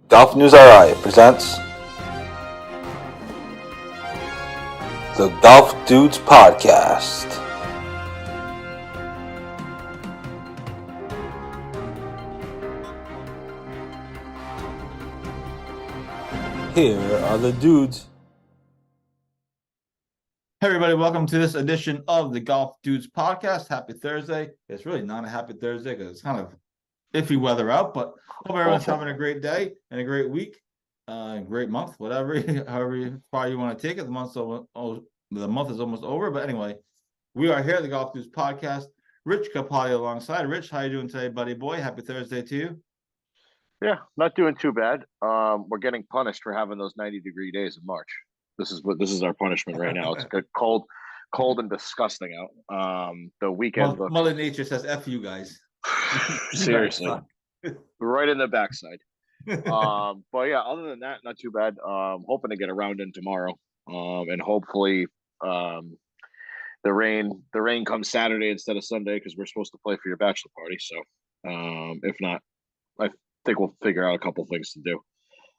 Golf News RI presents the Golf Dudes Podcast. Here are the dudes. Hey everybody, welcome to this edition of the Golf Dudes Podcast. Happy Thursday. It's really not a happy Thursday because it's kind of iffy weather out, but hope everyone's having a great day and a great week, great month, whatever, however far you want to take it. The month is almost over, but anyway, we are here at the Golf Dudes Podcast. Rich Cappalli alongside. Rich, how you doing today, buddy boy? Happy Thursday to you. Yeah, not doing too bad. We're getting punished for having those 90-degree days in March. This is our punishment right now. It's cold and disgusting out. The weekend. Mother Nature says "F you guys." Seriously, right in the backside. But yeah, other than that, not too bad. Hoping to get a round in tomorrow, and hopefully, the rain comes Saturday instead of Sunday because we're supposed to play for your bachelor party. So, if not, I think we'll figure out a couple things to do.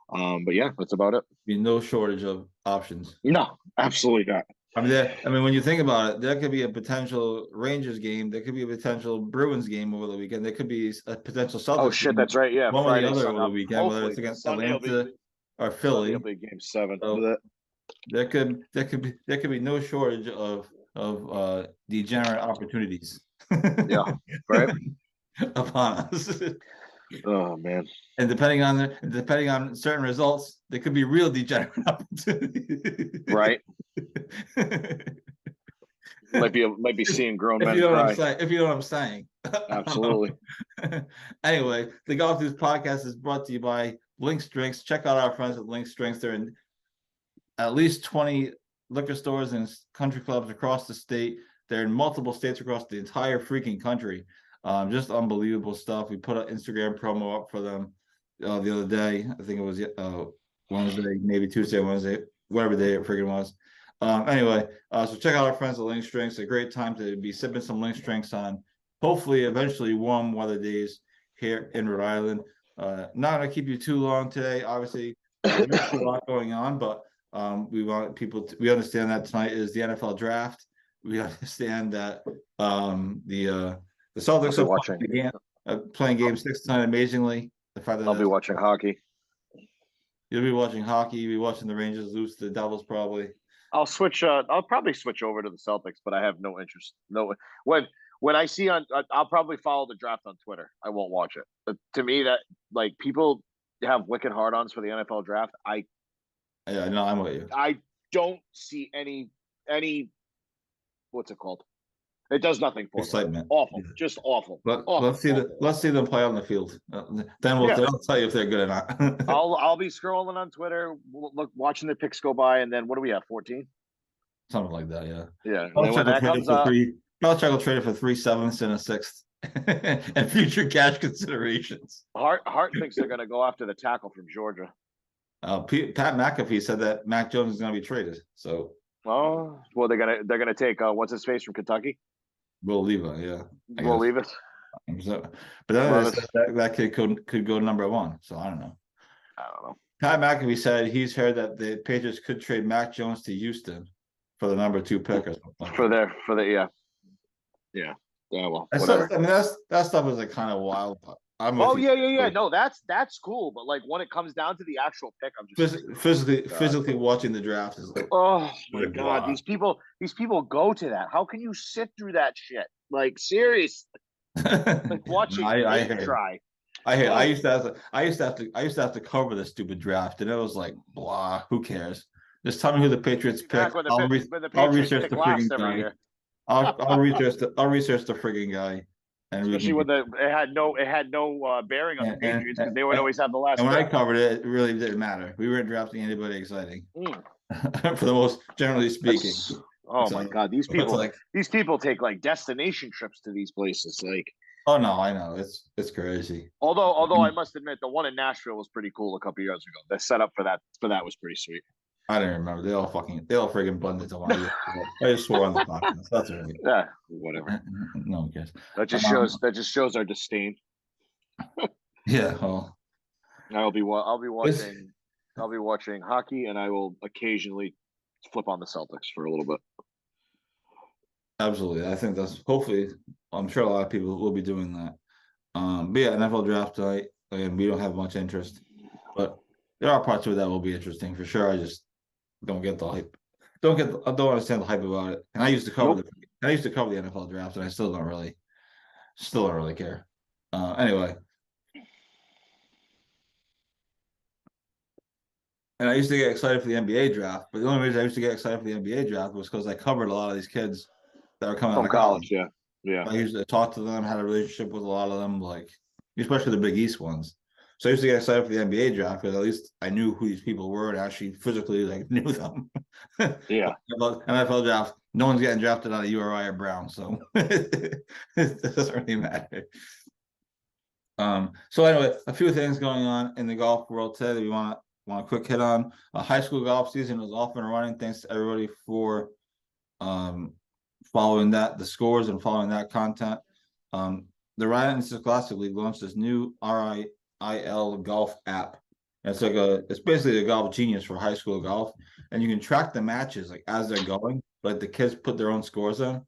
But yeah, that's about it. Be no shortage of options. No, absolutely not. I mean, when you think about it, there could be a potential Rangers game. There could be a potential Bruins game over the weekend. There could be a potential Celtics. Oh shit, game, that's right. Yeah, one Friday, or the other Sunday, over the weekend, whether it's against Atlanta or Philly. It'll be game 7. So there could be no shortage of degenerate opportunities. Yeah, right. Upon us. Oh man. And depending on certain results, there could be real degenerate opportunities. Right. might be seeing grown men cry. If you know what I'm saying. Absolutely. Anyway, the Golf Dudes Podcast is brought to you by Link's Drinks. Check out our friends at Link's Drinks. They're in at least 20 liquor stores and country clubs across the state. They're in multiple states across the entire freaking country. Just unbelievable stuff. We put an Instagram promo up for them the other day. I think it was Wednesday, maybe Tuesday, Wednesday, whatever day it freaking was. Anyway, so check out our friends at Link's Drinks. A great time to be sipping some Link's Drinks on hopefully eventually warm weather days here in Rhode Island. Not gonna keep you too long today. Obviously, there's a lot going on, but we want people we understand that tonight is the NFL draft. We understand that the Celtics are watching playing game 6 tonight. Amazingly, the fact that I'll be watching hockey. You'll be watching hockey. You'll be watching the Rangers lose to the Devils probably. I'll switch. I'll probably switch over to the Celtics, but I have no interest. No, when I see I'll probably follow the draft on Twitter. I won't watch it. But to me, that like people have wicked hard-ons for the NFL draft. I'm with you. I don't see any. What's it called? It does nothing for excitement. Me. Awful, just awful. Let's see them play on the field. Then they'll tell you if they're good or not. I'll be scrolling on Twitter, watching the picks go by, and then what do we have? 14, something like that. Yeah. Yeah. Belichick will trade it for 3 7ths and a 6th, and future cash considerations. Hart thinks they're going to go after the tackle from Georgia. Pat McAfee said that Mac Jones is going to be traded. So. Oh well, they're gonna take what's his face from Kentucky. Will Levis, yeah. Will Levis. So, but that kid could go number 1. So I don't know. Pat McAfee said he's heard that the Patriots could trade Mac Jones to Houston for the number 2 pick or something. Yeah. Well, whatever. That stuff is like kind of wild. Yeah. No, that's cool. But like when it comes down to the actual pick, I'm just physically watching the draft is like, oh my god, these people go to that. How can you sit through that shit? Like seriously, like watching try. I used to have to cover the stupid draft, and it was like blah. Who cares? Just tell me who the Patriots pick. I'll research the freaking guy. I'll research the freaking guy. Especially when it had no bearing on the Patriots because they would always have the last. And when I covered it, it really didn't matter. We weren't drafting anybody exciting, for the most generally speaking. Oh So my God, these it's like, people take like destination trips to these places. Like, oh no, I know it's crazy. although I must admit the one in Nashville was pretty cool a couple years ago. The setup for that was pretty sweet. I don't remember. They all friggin' blended to one. I just swore on the podcast. That's all right. Yeah, whatever. No one cares. That just shows our disdain. Yeah. Well, I'll be watching hockey, and I will occasionally flip on the Celtics for a little bit. absolutely. I think that's hopefully. I'm sure a lot of people will be doing that. But yeah, NFL draft tonight. Again, we don't have much interest, but there are parts of it that will be interesting for sure. I just don't get the hype. I don't understand the hype about it. And I used to cover the NFL draft, and I still don't really care. Anyway. And I used to get excited for the NBA draft, but the only reason I used to get excited for the NBA draft was because I covered a lot of these kids that were coming out From of college. Yeah. I used to talk to them, had a relationship with a lot of them, like especially the Big East ones. So I used to get excited for the NBA draft because at least I knew who these people were and actually physically like knew them. Yeah. NFL draft, no one's getting drafted out of URI or Brown, so it doesn't really matter. So anyway, a few things going on in the golf world today that we want a quick hit on. High school golf season is off and running. Thanks to everybody for following the scores and following that content. The Rhode Island Scholastic League launched this new RIL golf app. And it's basically a golf genius for high school golf, and you can track the matches like as they're going. Like the kids put their own scores in.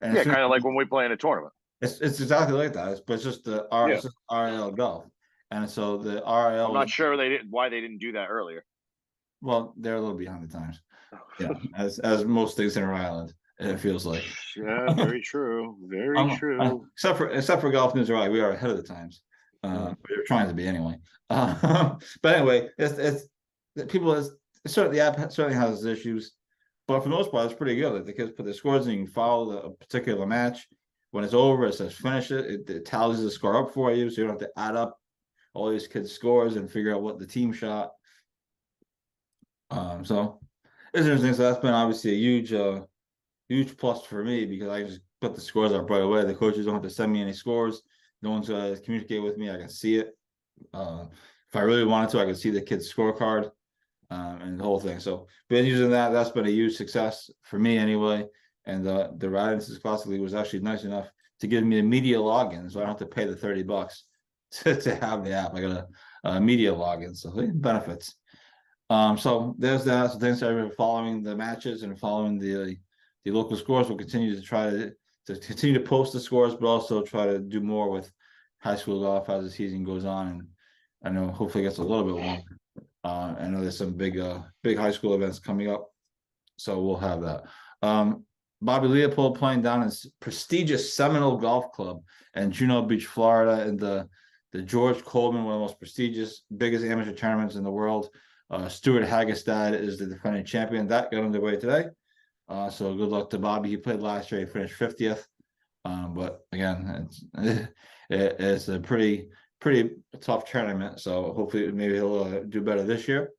And yeah, kind of like when we play in a tournament. It's exactly like that. But it's just the RIL golf. And so the RIL. I'm not sure why they didn't do that earlier. Well, they're a little behind the times. Yeah, as most things in Rhode Island, it feels like. Yeah, very true. Very true. Except for Golf News Raleigh, we are ahead of the times. We're trying to be anyway. But anyway, it's certainly the app certainly has its issues, but for the most part, it's pretty good. Like the kids put their scores and you can follow a particular match. When it's over, it says finish it. It tallies the score up for you, so you don't have to add up all these kids' scores and figure out what the team shot. So it's interesting. So that's been obviously a huge plus for me because I just put the scores up right away. The coaches don't have to send me any scores. No one's gonna communicate with me. I can see it. If I really wanted to, I could see the kid's scorecard and the whole thing. So been using that. That's been a huge success for me anyway. And the Rhode Island Classic League was actually nice enough to give me a media login, so I don't have to pay the $30 to have the app. I got a media login, so benefits. So there's that. So thanks to everyone for following the matches and following the local scores. We'll continue to try to continue to post the scores, but also try to do more with high school golf as the season goes on. And I know hopefully it gets a little bit longer. I know there's some big high school events coming up, so we'll have that. Bobby Leopold playing down in prestigious Seminole Golf Club in Juno Beach, Florida, in the George Coleman, one of the most prestigious, biggest amateur tournaments in the world. Stuart Hagestad is the defending champion. That got underway today. So good luck to Bobby. He played last year. He finished 50th. But again, it's a pretty tough tournament. So hopefully maybe he'll do better this year.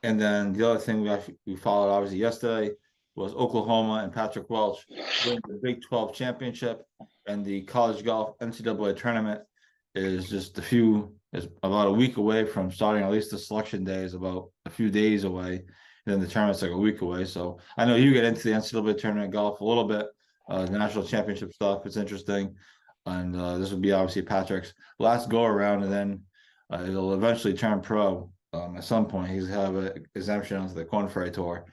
And then the other thing we followed obviously yesterday was Oklahoma and Patrick Welch winning the Big 12 championship, and the college golf NCAA tournament is about a week away from starting. At least the selection day is about a few days away, and then the tournament's like a week away. So I know you get into the NCAA tournament golf a little bit, the national championship stuff. It's interesting, and this will be obviously Patrick's last go around, and then he'll eventually turn pro. At some point, he's have an exemption onto the Korn Ferry Tour.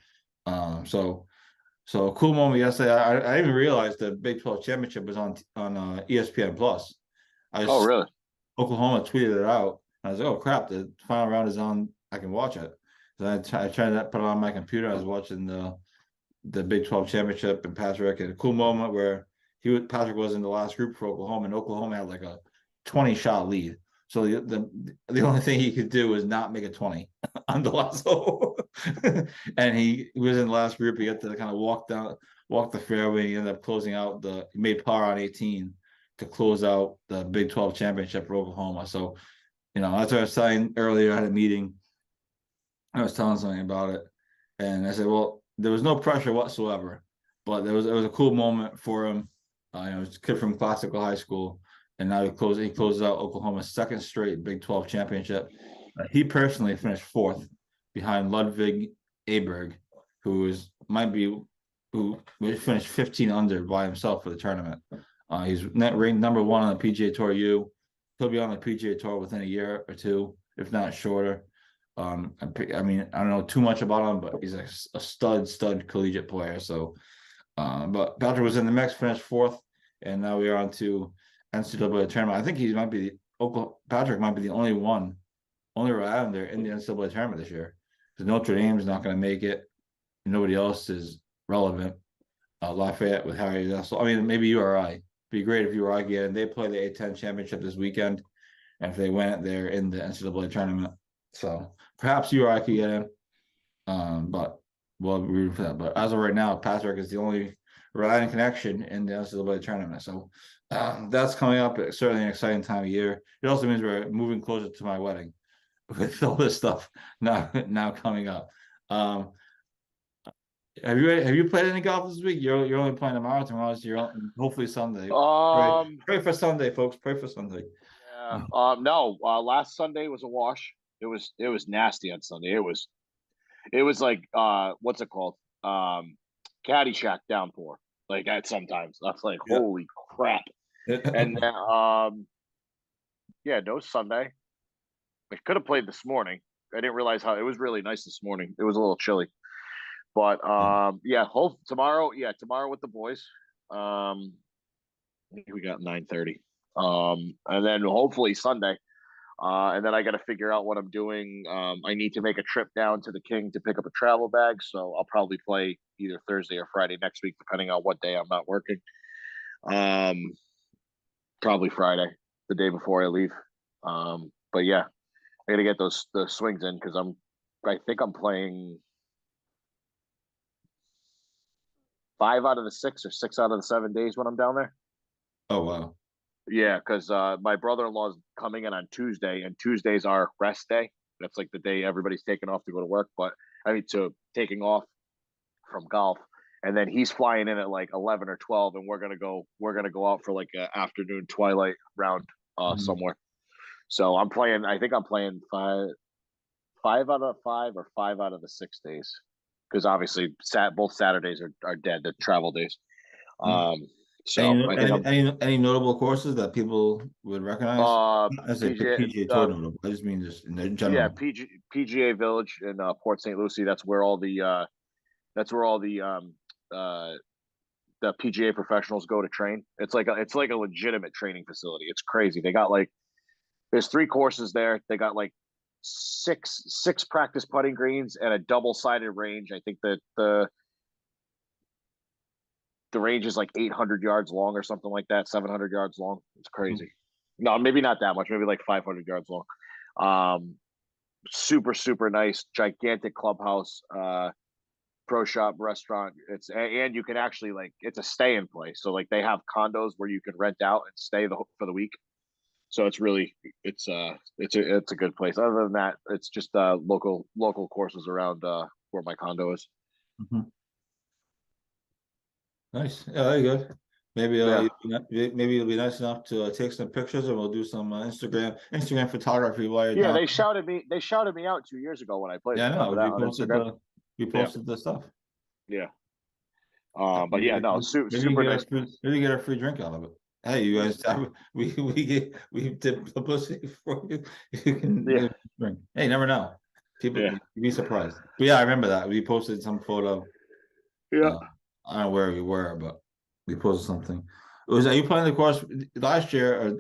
So a cool moment yesterday. I didn't even realize the Big 12 championship was on ESPN Plus. Oh, really? Oklahoma tweeted it out. I was like, oh crap, the final round is on. I can watch it. So I tried to put it on my computer. I was watching the Big 12 championship and Patrick, and a cool moment where Patrick was in the last group for Oklahoma, and Oklahoma had like a 20-shot lead. So the only thing he could do was not make a 20 on the last hole. And he was in the last group. He had to kind of walk the fairway. He ended up closing out he made par on 18 to close out the Big 12 championship for Oklahoma. So, that's what I was saying earlier. I had a meeting. I was telling something about it. And I said, well, there was no pressure whatsoever, but it was a cool moment for him. He's a kid from Classical High School, and now he closes out Oklahoma's second straight Big 12 championship. He personally finished fourth behind Ludwig Aberg, who finished 15 under by himself for the tournament. He's ranked number 1 on the PGA Tour U. He'll be on the PGA Tour within a year or two, if not shorter. I mean, I don't know too much about him, but he's a stud collegiate player. So, but Patrick was in the mix, finished fourth, and now we are on to NCAA tournament. I think Patrick might be the only Rhode Islander in the NCAA tournament this year, because Notre Dame's not going to make it. Nobody else is relevant. Lafayette with Harry Russell. I mean, maybe URI. It'd be great if URI get in. They play the A10 championship this weekend, and if they win it, they're in the NCAA tournament. So perhaps URI could get in, but we'll be rooting for that. But as of right now, Patrick is the only Rhode Island connection in the NCAA tournament. So that's coming up. It's certainly an exciting time of year. It also means we're moving closer to my wedding with all this stuff now coming up. Have you played any golf this week? You're only playing tomorrow. Tomorrow's hopefully Sunday. Pray for Sunday, folks. Pray for Sunday. Yeah. No. Last Sunday was a wash. It was nasty on Sunday. It was like what's it called? Caddyshack downpour. Like that sometimes. That's like holy crap. And no Sunday. I could have played this morning. I didn't realize how it was really nice this morning. It was a little chilly. But tomorrow with the boys. We got 9:30. And then hopefully Sunday. And then I got to figure out what I'm doing. I need to make a trip down to the King to pick up a travel bag. So I'll probably play either Thursday or Friday next week, depending on what day I'm not working. Probably Friday, the day before I leave. But yeah, I got to get the swings in because I think I'm playing 5 out of the 6 or 6 out of the 7 days when I'm down there. Oh, wow. Yeah, because my brother-in-law is coming in on Tuesday, and Tuesday's our rest day. That's like the day everybody's taking off to go to work. Taking off from golf, and then he's flying in at like 11 or 12, and we're gonna go out for like an afternoon twilight round somewhere. So I think I'm playing 5 out of 5 or 5 out of the 6 days, because obviously both Saturdays are dead, the travel days. So any notable courses that people would recognize? I say PGA Tour notable. I just mean just in general. Yeah, PGA Village in Port St. Lucie. That's where all the PGA professionals go to train. It's like a legitimate training facility. It's crazy. They got there's 3 courses there. They got like six practice putting greens and a double-sided range. I think that the range is like 800 yards long or something like that, 700 yards long. It's crazy. No, maybe not that much. Maybe like 500 yards long. Super, super nice, gigantic clubhouse, pro shop, restaurant. And you can actually it's a stay in place. So they have condos where you can rent out and stay for the week. So it's a good place. Other than that, it's just local courses around where my condo is. Mm-hmm. Nice. Yeah, there you go. Maybe it'll be nice enough to take some pictures, and we'll do some Instagram photography while you're down. They shouted me out 2 years ago when I played. Yeah, I know. We posted the stuff. Yeah. But yeah, no, super nice. Maybe get a free drink out of it. Hey, you guys, we did publicity for you. You can drink. Hey, you never know. People you'd be surprised. But yeah, I remember that. We posted some photo. Yeah. I don't know where we were, but we posted something. Are you playing the course last year or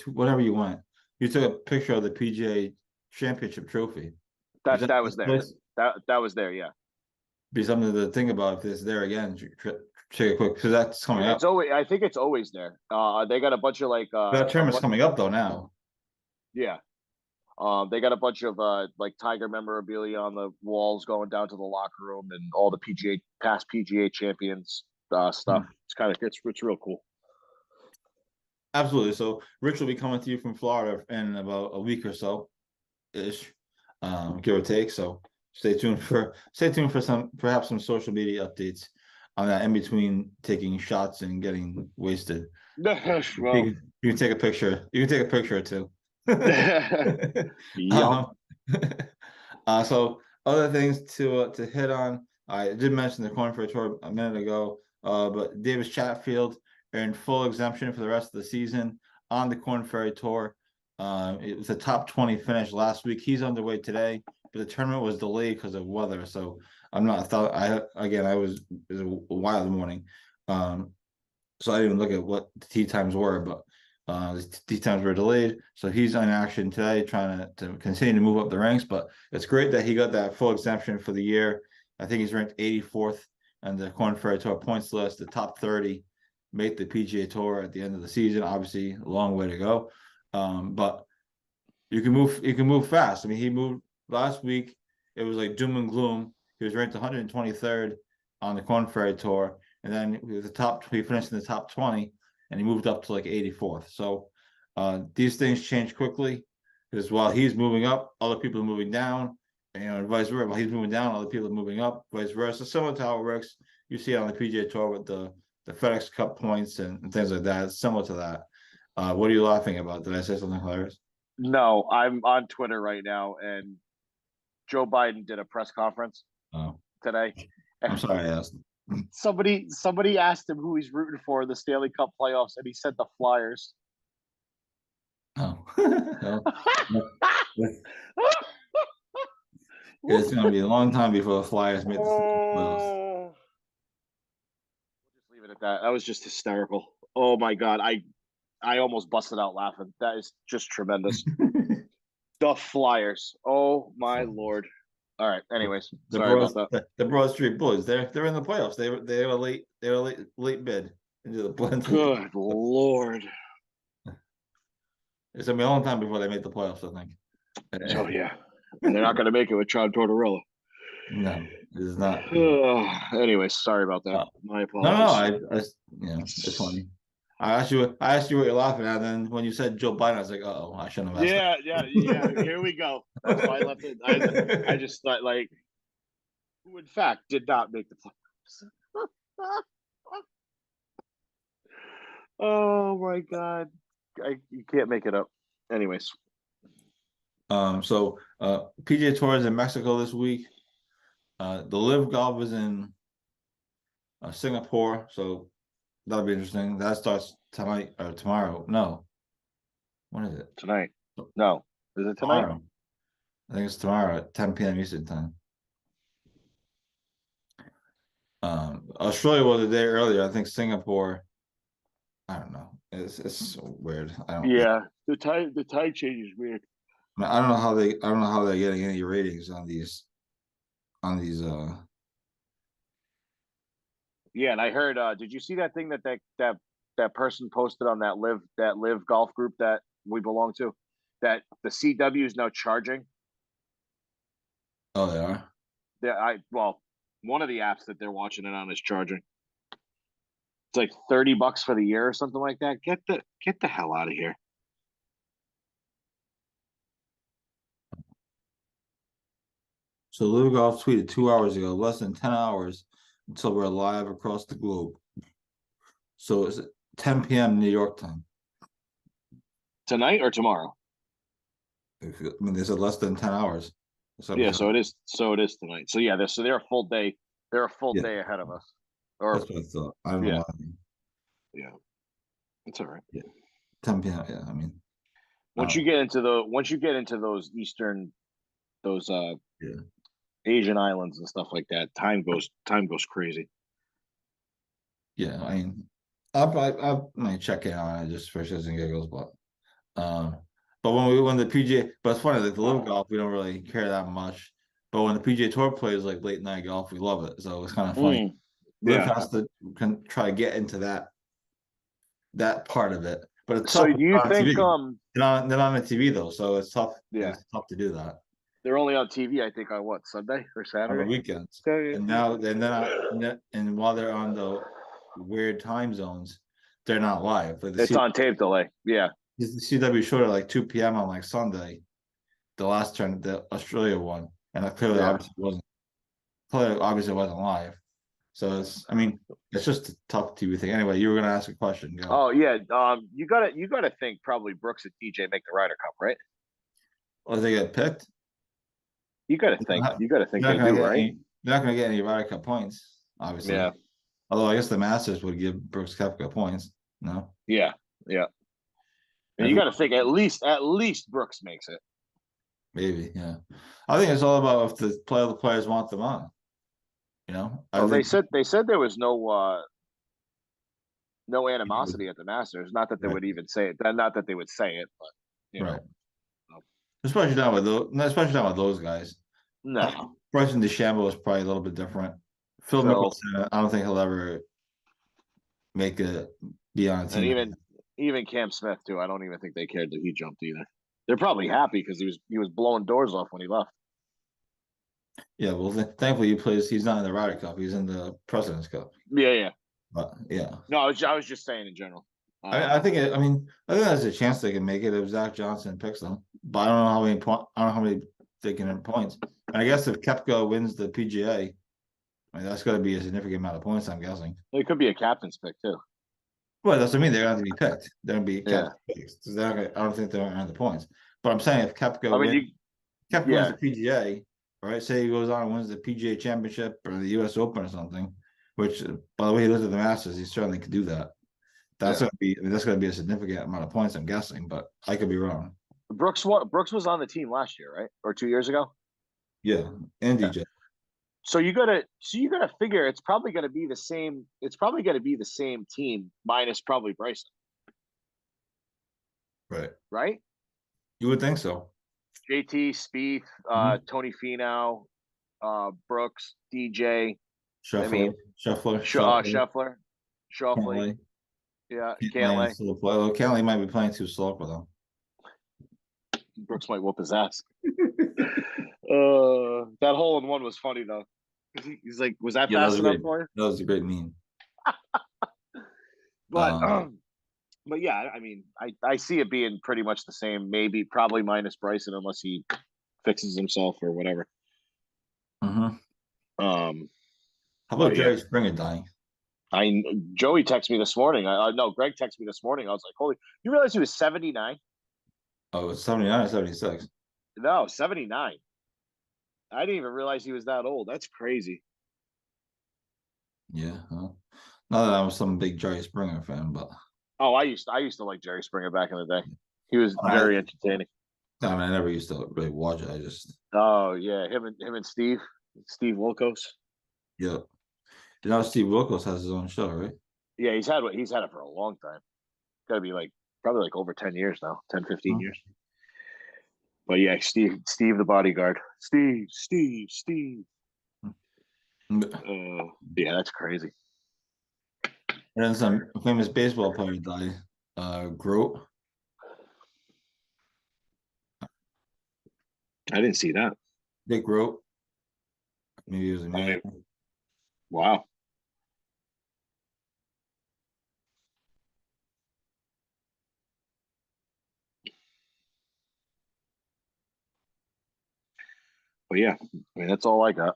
whenever you went? You took a picture of the PGA Championship trophy. That was there. That was there. Yeah. Be something to think about if it's there again. Take a quick because that's coming up. I think it's always there. They got a bunch of that tournament's coming up though now. Yeah. They got a bunch of Tiger memorabilia on the walls going down to the locker room and all the past PGA champions stuff. It's real cool. Absolutely. So Rich will be coming to you from Florida in about a week or so ish, give or take. So stay tuned for perhaps some social media updates on that in between taking shots and getting wasted. Well, You can take a picture. You can take a picture or two. yup. So other things to hit on. I did mention the Korn Ferry Tour a minute ago, but Davis Chatfield earned full exemption for the rest of the season on the Korn Ferry Tour. It was a top 20 finish last week. He's underway today, but the tournament was delayed because of weather. So I'm not. I was it was a while in the morning. So I didn't even look at what the tee times were, but the tee times were delayed. So he's in action today, trying to continue to move up the ranks. But it's great that he got that full exemption for the year. I think he's ranked 84th on the Korn Ferry Tour points list. The top 30 make the PGA Tour at the end of the season. Obviously, a long way to go, but you can move fast. I mean, he moved last week. It was like doom and gloom. He was ranked 123rd on the Korn Ferry Tour. And then he finished in the top 20 and he moved up to like 84th. So these things change quickly because while he's moving up, other people are moving down, and vice versa. While he's moving down, other people are moving up, vice versa. Similar to how it works. You see it on the PGA Tour with the FedEx Cup points and things like that. It's similar to that. What are you laughing about? Did I say something hilarious? No, I'm on Twitter right now, and Joe Biden did a press conference today. I'm sorry I asked. Somebody asked him who he's rooting for in the Stanley Cup playoffs, and he said the Flyers. Oh, it's going to be a long time before the Flyers make the playoffs. We'll just leave it at that. That was just hysterical. Oh my god, I almost busted out laughing. That is just tremendous. The Flyers. Oh my lord. All right. Anyways, sorry about that. The Broad Street Bullies. They're in the playoffs. They were late bid into the playoffs. Good lord. It's gonna be a long time before they make the playoffs, I think. Oh yeah, and they're not going to make it with John Tortorella. No, it's not. Anyways, sorry about that. My apologies. No, it's funny. I asked you what you're laughing at, and then when you said Joe Biden, I was like, oh, I shouldn't have asked. Yeah. Here we go. That's why I left it. I just thought, like, who in fact did not make the playoffs. Oh my god, you can't make it up. Anyways, so PGA Tour is in Mexico this week. The LIV Golf is in Singapore, so that'll be interesting. That starts tonight or tomorrow. No, when is it? Tonight. No, is it tonight? Tomorrow. I think it's tomorrow at 10 p.m. Eastern time. Australia was a day earlier. I think Singapore. I don't know. It's weird. The time change is weird. I don't know how they're getting any ratings on these. Yeah, and I heard. Did you see that thing that person posted on that live golf group that we belong to? That the CW is now charging. Oh, they are. Yeah, one of the apps that they're watching it on is charging. It's like $30 for the year or something like that. Get the hell out of here. So LIV Golf tweeted 2 hours ago, less than 10 hours until we're live across the globe. So it's 10 p.m. New York time. Tonight or tomorrow? I mean, they said less than 10 hours. So it is. So it is tonight. So yeah, they're a full day. They're a full day ahead of us. Or that's what I thought. I don't know why. Yeah, it's all right. Yeah, 10 p.m. Yeah, I mean, once you get into those Eastern, Asian islands and stuff like that, time goes crazy. Yeah, I mean, I might check in on it just for shits and giggles, but when the PGA, but it's funny, like the LIV Golf, we don't really care that much. But when the PGA Tour plays like late night golf, we love it. So it's kind of funny. LIV has to try to get into that part of it. But it's tough. So do you think they're not on the TV though, so it's tough. Yeah, it's tough to do that. They're only on TV, I think, on what, Sunday or Saturday? On the weekends. And while they're on the weird time zones, they're not live. Like it's on tape delay. Yeah. The CW showed at like 2 p.m. on like Sunday, the last turn, the Australia one. and clearly, Yeah. obviously wasn't live. So it's just a tough TV thing. Anyway, you were gonna ask a question. Go. Oh yeah. You gotta think probably Brooks and DJ make the Ryder Cup, right? Or they get picked. You gotta think they do, right? They're not gonna get any Ryder Cup points, obviously. Yeah. Although I guess the Masters would give Brooks Koepka points. No. Yeah. Yeah. And you got to think at least Brooks makes it. Maybe, yeah. I think it's all about if the players want them on. They said there was no animosity at the Masters. Not that they would even say it. Not that they would say it, but right. Especially not with those guys. No. Bryson DeChambeau is probably a little bit different. Phil Mickelson, I don't think he'll ever make it be on a team. And even Cam Smith too. I don't even think they cared that he jumped either. They're probably happy because he was blowing doors off when he left. Yeah, well, thankfully he's not in the Ryder Cup. He's in the President's Cup. Yeah. But yeah. No, I was just saying in general. I think there's a chance they can make it if Zach Johnson picks them, but I don't know how many they can earn points. And I guess if Koepka wins the PGA, that's going to be a significant amount of points. I'm guessing it could be a captain's pick too. Well, that's what I mean. They're going to have to be picked. They're going to be captain's picks. I don't think they're going to earn the points. But I'm saying if Koepka wins the PGA, right? Say he goes on and wins the PGA Championship or the U.S. Open or something. Which, by the way, he lives at the Masters. He certainly could do that. That's going to be a significant amount of points, I'm guessing, but I could be wrong. Brooks was on the team last year, right? Or 2 years ago? Yeah, and DJ. So you gotta figure it's probably gonna be the same. It's probably gonna be the same team minus probably Bryson. Right. Right? You would think so. JT, Spieth, Tony Finau, Brooks, DJ, Scheffler. Schauffele. Yeah, Cantlay. Cantlay might be playing too slow for them. Brooks might whoop his ass. That hole in one was funny though. He's like, "Was that fast enough for you?" That was a great meme. But yeah, I see it being pretty much the same. Probably minus Bryson unless he fixes himself or whatever. Mm-hmm. How about Jerry Springer dying? Joey texted me this morning. Greg texted me this morning. I was like, "Holy! You realize he was 79?" Oh, it's 79 or 76? No, 79. I didn't even realize he was that old. That's crazy. Yeah. Well, not that I was some big Jerry Springer fan, but I used to like Jerry Springer back in the day. He was very entertaining. I never used to really watch it. I just him and Steve Wilkos. Yeah. Steve Wilkos has his own show, right? Yeah, he's had it for a long time. Got to be probably over 10 years now, 10, 15 years. But yeah, Steve the bodyguard. Steve. Yeah, that's crazy. And then some famous baseball player died. Grote. I didn't see that. Dick Grote. Maybe he was American. Wow. But yeah, that's all I got.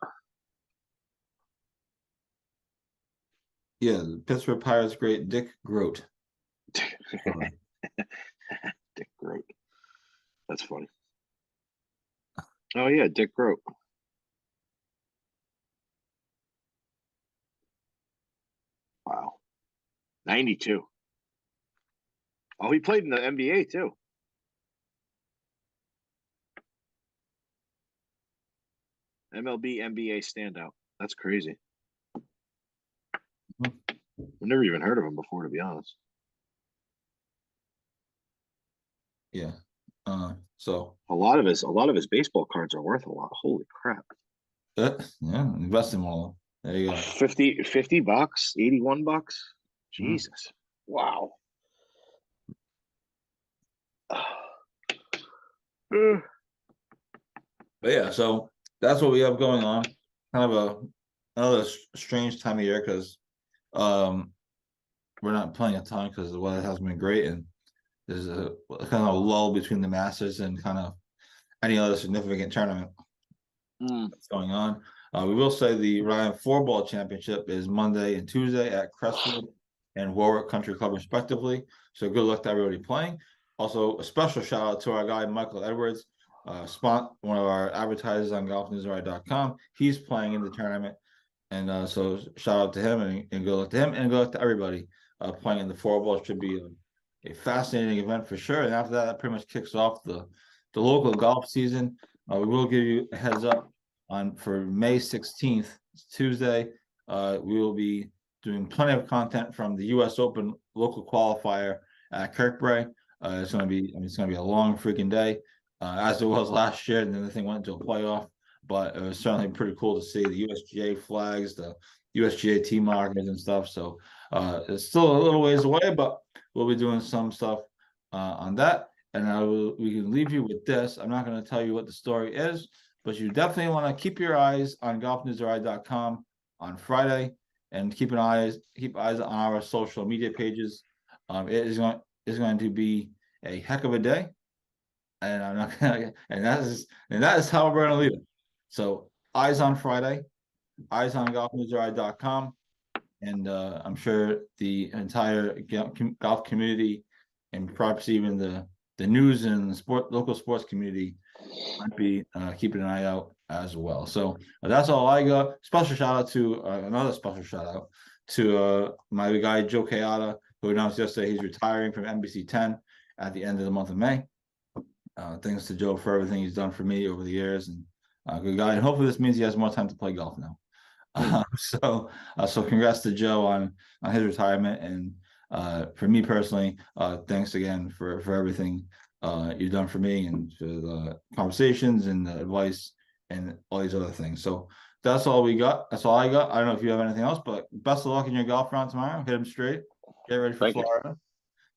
Yeah, the Pittsburgh Pirates great Dick Grote. Dick Grote. That's funny. Oh yeah, Dick Grote. Wow. 92. Oh, he played in the NBA too. MLB, NBA standout. That's crazy. I've never even heard of him before, to be honest. Yeah. So a lot of his baseball cards are worth a lot. Holy crap. Invest in all. There you go. $50, $81. Jesus. Wow. But yeah, so that's what we have going on. Kind of another strange time of year because we're not playing a ton because the weather hasn't been great, and there's a kind of a lull between the Masters and kind of any other significant tournament. that's going on. We will say the Ryan 4-ball championship is Monday and Tuesday at Crestwood and Warwick Country Club, respectively. So good luck to everybody playing. Also, a special shout out to our guy Michael Edwards, one of our advertisers on golfnewswire.com. He's playing in the tournament, and so shout out to him and good luck to him and good luck to everybody playing in the 4-ball. It should be a fascinating event for sure. And after that pretty much kicks off the local golf season. We will give you a heads up for May 16th, Tuesday. We will be doing plenty of content from the U.S. Open local qualifier at Kirkbride. It's going to be a long freaking day, as it was last year, and then the thing went into a playoff. But it was certainly pretty cool to see the USGA flags, the USGA tee markers and stuff. So it's still a little ways away, but we'll be doing some stuff on that. And we can leave you with this. I'm not going to tell you what the story is, but you definitely want to keep your eyes on golfnewswire.com on Friday, and keep eyes on our social media pages. It is going to be a heck of a day, and I'm not gonna, and that is how we're going to leave it. So eyes on Friday, eyes on golfnewswire.com, and I'm sure the entire golf community, and perhaps even the news and the local sports community might be keeping an eye out as well. So that's all I got. Special shout out to another special shout out to my guy Joe Kayada, who announced yesterday he's retiring from NBC 10 at the end of the month of May. Thanks to Joe for everything he's done for me over the years, and good guy. And hopefully this means he has more time to play golf now. So congrats to Joe on his retirement, and for me personally, thanks again for everything you've done for me, and for the conversations and the advice and all these other things. So that's all we got. That's all I got. I don't know if you have anything else, but best of luck in your golf round tomorrow. Hit them straight. Get ready for Florida.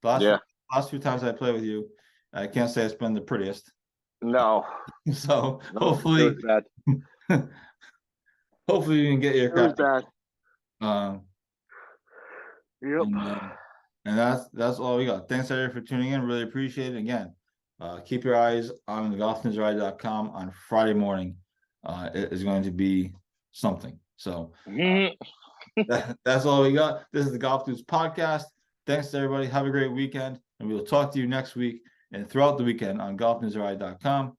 Last few times I play with you, I can't say it's been the prettiest. No. So hopefully, hopefully you can get your crack. Yep. And that's all we got. Thanks everybody for tuning in. Really appreciate it. Again, keep your eyes on golfnewswire.com on Friday morning. It is going to be something. So that's all we got. This is the Golf Dudes podcast. Thanks to everybody. Have a great weekend, and we will talk to you next week and throughout the weekend on golfnewswire.com